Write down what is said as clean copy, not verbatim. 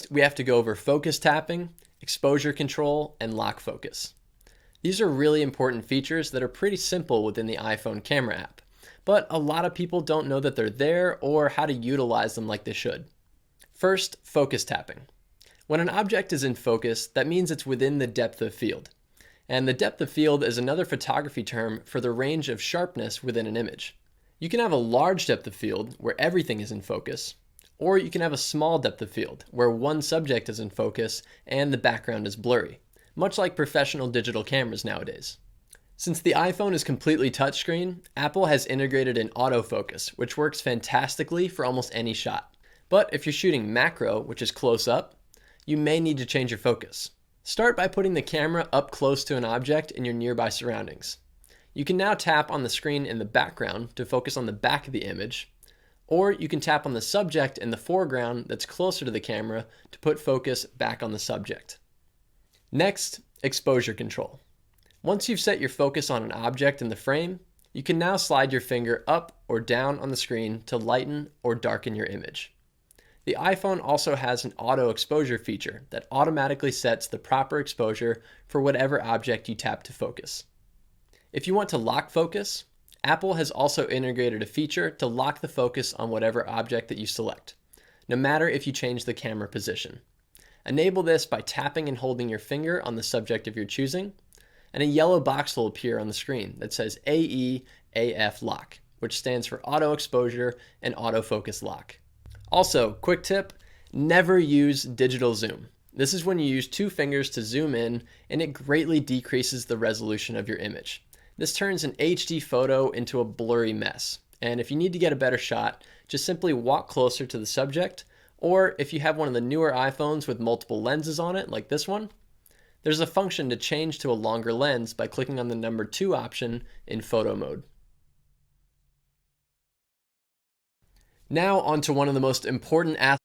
We have to go over focus tapping, exposure control, and lock focus. These are really important features that are pretty simple within the iPhone camera app, but a lot of people don't know that they're there or how to utilize them like they should. First, focus tapping. When an object is in focus, that means it's within the depth of field. And the depth of field is another photography term for the range of sharpness within an image. You can have a large depth of field where everything is in focus, or you can have a small depth of field where one subject is in focus and the background is blurry, much like professional digital cameras nowadays. Since the iPhone is completely touchscreen, Apple has integrated an autofocus, which works fantastically for almost any shot. But if you're shooting macro, which is close up, you may need to change your focus. Start by putting the camera up close to an object in your nearby surroundings. You can now tap on the screen in the background to focus on the back of the image, or you can tap on the subject in the foreground that's closer to the camera to put focus back on the subject. Next, exposure control. Once you've set your focus on an object in the frame, you can now slide your finger up or down on the screen to lighten or darken your image. The iPhone also has an auto exposure feature that automatically sets the proper exposure for whatever object you tap to focus. If you want to lock focus, Apple has also integrated a feature to lock the focus on whatever object that you select, no matter if you change the camera position. Enable this by tapping and holding your finger on the subject of your choosing, and a yellow box will appear on the screen that says AEAF Lock, which stands for Auto Exposure and Autofocus Lock. Also, quick tip, never use digital zoom. This is when you use two fingers to zoom in, and it greatly decreases the resolution of your image. This turns an HD photo into a blurry mess. And if you need to get a better shot, just simply walk closer to the subject, or if you have one of the newer iPhones with multiple lenses on it, like this one, there's a function to change to a longer lens by clicking on the number 2 option in photo mode. Now onto one of the most important aspects